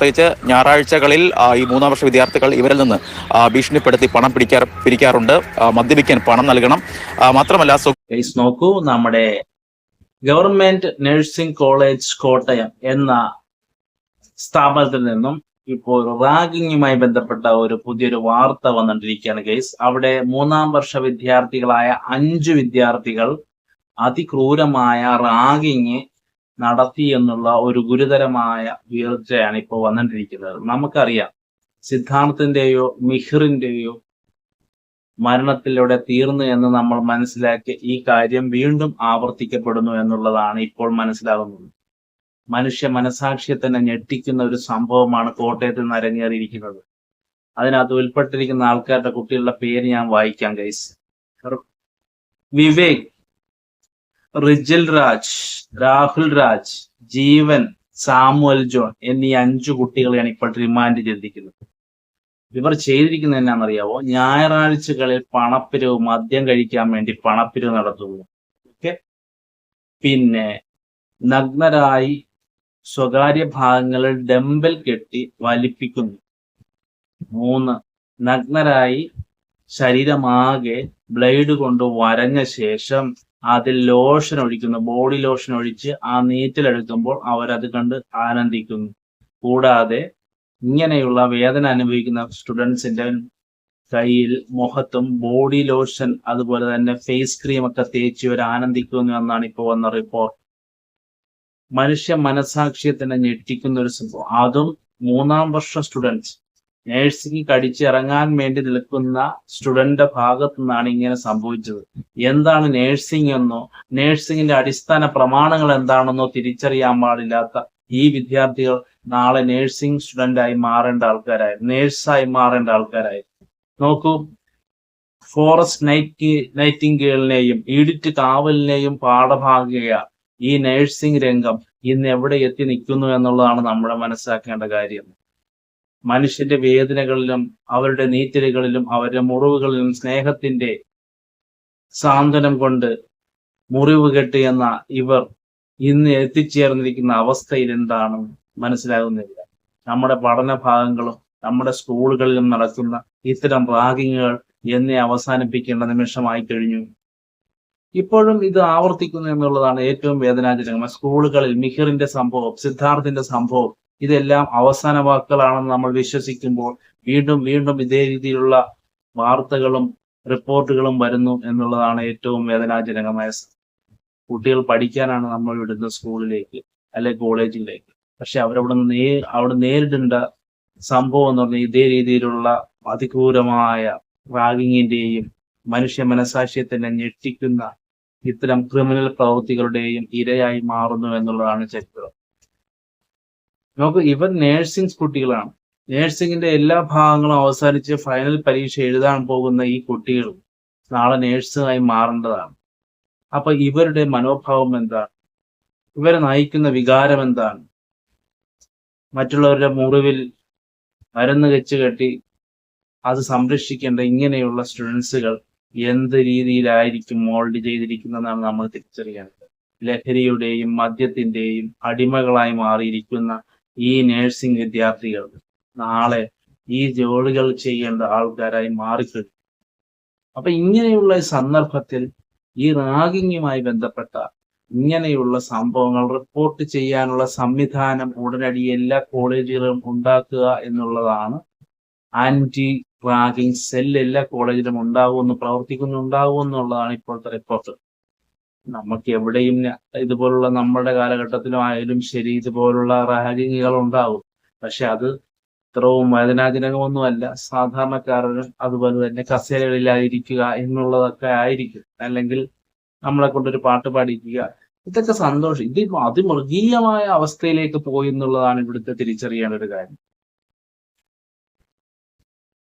പ്രത്യേകിച്ച് ഞായറാഴ്ചകളിൽ ഈ മൂന്നാം വർഷ വിദ്യാർത്ഥികൾ ഇവരിൽ നിന്ന് ഭീഷണിപ്പെടുത്തി പണം പിരിക്കാറുണ്ട്. മദ്യപിക്കാൻ പണം നൽകണം. മാത്രമല്ല നോക്കൂ, നമ്മുടെ ഗവൺമെന്റ് നഴ്സിംഗ് കോളേജ് കോട്ടയം എന്ന സ്ഥാപനത്തിൽ നിന്നും ഇപ്പോൾ റാഗിങ്ങുമായി ബന്ധപ്പെട്ട പുതിയൊരു വാർത്ത വന്നിട്ടിരിക്കുകയാണ് ഗൈസ്. അവിടെ മൂന്നാം വർഷ വിദ്യാർത്ഥികളായ 5 വിദ്യാർത്ഥികൾ അതിക്രൂരമായ റാഗിങ് നടത്തി എന്നുള്ള ഒരു ഗുരുതരമായ വീഴ്ചയാണ് ഇപ്പോൾ വന്നിട്ടിരിക്കുന്നത്. നമുക്കറിയാം, സിദ്ധാർത്ഥിന്റെയോ മിഹിറിന്റെയോ മരണത്തിലൂടെ തീർന്നു എന്ന് നമ്മൾ മനസ്സിലാക്കി ഈ കാര്യം വീണ്ടും ആവർത്തിക്കപ്പെടുന്നു എന്നുള്ളതാണ് ഇപ്പോൾ മനസ്സിലാകുന്നത്. മനുഷ്യ മനസാക്ഷിയെ തന്നെ ഞെട്ടിക്കുന്ന ഒരു സംഭവമാണ് കോട്ടയത്ത് നിന്ന് അരങ്ങേറിയിരിക്കുന്നത്. അതിനകത്ത് ഉൾപ്പെട്ടിരിക്കുന്ന ആൾക്കാരുടെ കുട്ടികളുടെ പേര് ഞാൻ വായിക്കാം ഗൈസ്. വിവേക്, റിജിൽ രാജ്, രാഹുൽ രാജ്, ജീവൻ, സാമുവൽ ജോൺ എന്നീ 5 കുട്ടികളെയാണ് ഇപ്പോൾ റിമാൻഡ് ചെയ്തിരിക്കുന്നത്. ഇവർ ചെയ്തിരിക്കുന്നത് എന്നാണെന്നറിയാവോ? ഞായറാഴ്ചകളിൽ പണപ്പിരിവ്, മദ്യം കഴിക്കാൻ വേണ്ടി പണപ്പിരിവ് നടത്തുന്നു. ഓക്കെ. പിന്നെ നഗ്നരായി സ്വകാര്യ ഭാഗങ്ങളിൽ ഡംബൽ കെട്ടി വലിപ്പിക്കുന്നു. 3, നഗ്നരായി ശരീരമാകെ ബ്ലേഡ് കൊണ്ട് വരഞ്ഞ ശേഷം അതിൽ ലോഷൻ ഒഴിക്കുന്നു. ബോഡി ലോഷൻ ഒഴിച്ച് ആ നീറ്റിലെടുക്കുമ്പോൾ അവരത് കണ്ട് ആനന്ദിക്കുന്നു. കൂടാതെ ഇങ്ങനെയുള്ള വേദന അനുഭവിക്കുന്ന സ്റ്റുഡൻസിന്റെ കയ്യിൽ, മുഖത്തും ബോഡി ലോഷൻ അതുപോലെ തന്നെ ഫേസ് ക്രീം ഒക്കെ തേച്ച് ഇവർ ആനന്ദിക്കുന്നു എന്നാണ് ഇപ്പോൾ വന്ന റിപ്പോർട്ട്. മനുഷ്യ മനസാക്ഷിയെ തന്നെ ഞെട്ടിക്കുന്ന ഒരു സംഭവം. അതും മൂന്നാം വർഷ സ്റ്റുഡൻസ്, നേഴ്സിംഗ് കടിച്ചിറങ്ങാൻ വേണ്ടി നിൽക്കുന്ന സ്റ്റുഡന്റിന്റെ ഭാഗത്തു നിന്നാണ് ഇങ്ങനെ സംഭവിച്ചത്. എന്താണ് നേഴ്സിംഗ് എന്നോ നേഴ്സിംഗിന്റെ അടിസ്ഥാന പ്രമാണങ്ങൾ എന്താണെന്നോ തിരിച്ചറിയാൻ പാടില്ലാത്ത ഈ വിദ്യാർത്ഥികൾ നാളെ നേഴ്സിംഗ് സ്റ്റുഡന്റായി മാറേണ്ട ആൾക്കാരായി, നേഴ്സായി മാറേണ്ട ആൾക്കാരായി. നോക്കൂ, ഫോറസ്റ്റ് നൈറ്റിംഗേളിനെയും ഈഡിറ്റ് കാവലിനെയും പാഠഭാഗിക ഈ നേഴ്സിംഗ് രംഗം ഇന്ന് എവിടെ എത്തി നിൽക്കുന്നു എന്നുള്ളതാണ് നമ്മൾ മനസ്സിലാക്കേണ്ട കാര്യം. മനുഷ്യന്റെ വേദനകളിലും അവരുടെ നീറ്റലുകളിലും അവരുടെ മുറിവുകളിലും സ്നേഹത്തിന്റെ സാന്ത്വനം കൊണ്ട് മുറിവ് കെട്ടി എന്ന ഇവർ ഇന്ന് എത്തിച്ചേർന്നിരിക്കുന്ന അവസ്ഥയിൽ എന്താണ് മനസ്സിലാകുന്നില്ല. നമ്മുടെ പഠന ഭാഗങ്ങളും നമ്മുടെ സ്കൂളുകളിലും നടക്കുന്ന ഇത്തരം റാഗിങ്ങുകൾ എന്നെ അവസാനിപ്പിക്കേണ്ട നിമിഷമായി കഴിഞ്ഞു. ഇപ്പോഴും ഇത് ആവർത്തിക്കുന്നു എന്നുള്ളതാണ് ഏറ്റവും വേദനാജനകം. സ്കൂളുകളിൽ മിഹിറിന്റെ സംഭവം, സിദ്ധാർത്ഥിന്റെ സംഭവം, ഇതെല്ലാം അവസാന വാക്കുകളാണെന്ന് നമ്മൾ വിശ്വസിക്കുമ്പോൾ വീണ്ടും വീണ്ടും ഇതേ രീതിയിലുള്ള വാർത്തകളും റിപ്പോർട്ടുകളും വരുന്നു എന്നുള്ളതാണ് ഏറ്റവും വേദനാജനകമായ. കുട്ടികൾ പഠിക്കാനാണ് നമ്മൾ വിടുന്ന സ്കൂളിലേക്ക് അല്ലെ കോളേജിലേക്ക്. പക്ഷെ അവിടെ നേരിടേണ്ട സംഭവം എന്ന് പറഞ്ഞാൽ ഇതേ രീതിയിലുള്ള അതിക്രൂരമായ റാഗിങ്ങിന്റെയും മനുഷ്യ മനസാക്ഷിയെ തന്നെ ഞെട്ടിക്കുന്ന ഇത്തരം ക്രിമിനൽ പ്രവൃത്തികളുടെയും ഇരയായി മാറുന്നു എന്നുള്ളതാണ് ചരിത്രം. നമുക്ക് ഇവർ നേഴ്സിംഗ് കുട്ടികളാണ്. നേഴ്സിംഗിന്റെ എല്ലാ ഭാഗങ്ങളും അവസാനിച്ച് ഫൈനൽ പരീക്ഷ എഴുതാൻ പോകുന്ന ഈ കുട്ടികൾ നാളെ നേഴ്സായി മാറേണ്ടതാണ്. അപ്പൊ ഇവരുടെ മനോഭാവം എന്താണ്? ഇവരെ നയിക്കുന്ന വികാരം എന്താണ്? മറ്റുള്ളവരുടെ മുറിവിൽ മരുന്ന് വെച്ച് കെട്ടി അത് സംരക്ഷിക്കേണ്ട ഇങ്ങനെയുള്ള സ്റ്റുഡൻസുകൾ എന്ത് രീതിയിലായിരിക്കും മോൾഡ് ചെയ്തിരിക്കുന്നതെന്നാണ് നമ്മൾ തിരിച്ചറിയേണ്ടത്. ലഹരിയുടെയും മദ്യത്തിന്റെയും അടിമകളായി മാറിയിരിക്കുന്ന ഈ നേഴ്സിംഗ് വിദ്യാർത്ഥികൾ നാളെ ഈ ജോലികൾ ചെയ്യേണ്ട ആൾക്കാരായി മാറിക്കഴിഞ്ഞു. അപ്പൊ ഇങ്ങനെയുള്ള സന്ദർഭത്തിൽ ഈ റാഗിങ്ങുമായി ബന്ധപ്പെട്ട ഇങ്ങനെയുള്ള സംഭവങ്ങൾ റിപ്പോർട്ട് ചെയ്യാനുള്ള സംവിധാനം ഉടനടി എല്ലാ കോളേജുകളിലും ഉണ്ടാക്കുക എന്നുള്ളതാണ്. ആന്റി റാഗിങ് സെൽ എല്ലാ കോളേജിലും പ്രവർത്തിക്കുന്നുണ്ടാവും എന്നുള്ളതാണ് ഇപ്പോഴത്തെ റിപ്പോർട്ട്. നമുക്ക് എവിടെയും ഇതുപോലുള്ള നമ്മുടെ കാലഘട്ടത്തിലും ആയാലും ശരി ഇതുപോലുള്ള റാഗിങ്ങുകൾ ഉണ്ടാവും. പക്ഷെ അത് ഇത്രയും വേദനാജനകമൊന്നുമല്ല. സാധാരണക്കാരന് അതുപോലെ തന്നെ കസേരകളിലായിരിക്കുക എന്നുള്ളതൊക്കെ ആയിരിക്കും. അല്ലെങ്കിൽ നമ്മളെ കൊണ്ടൊരു പാട്ട് പാടിക്കുക, ഇതൊക്കെ സന്തോഷം. ഇത് അതിമൃഗീയമായ അവസ്ഥയിലേക്ക് പോയി എന്നുള്ളതാണ് ഇവിടുത്തെ തിരിച്ചറിയേണ്ട ഒരു കാര്യം.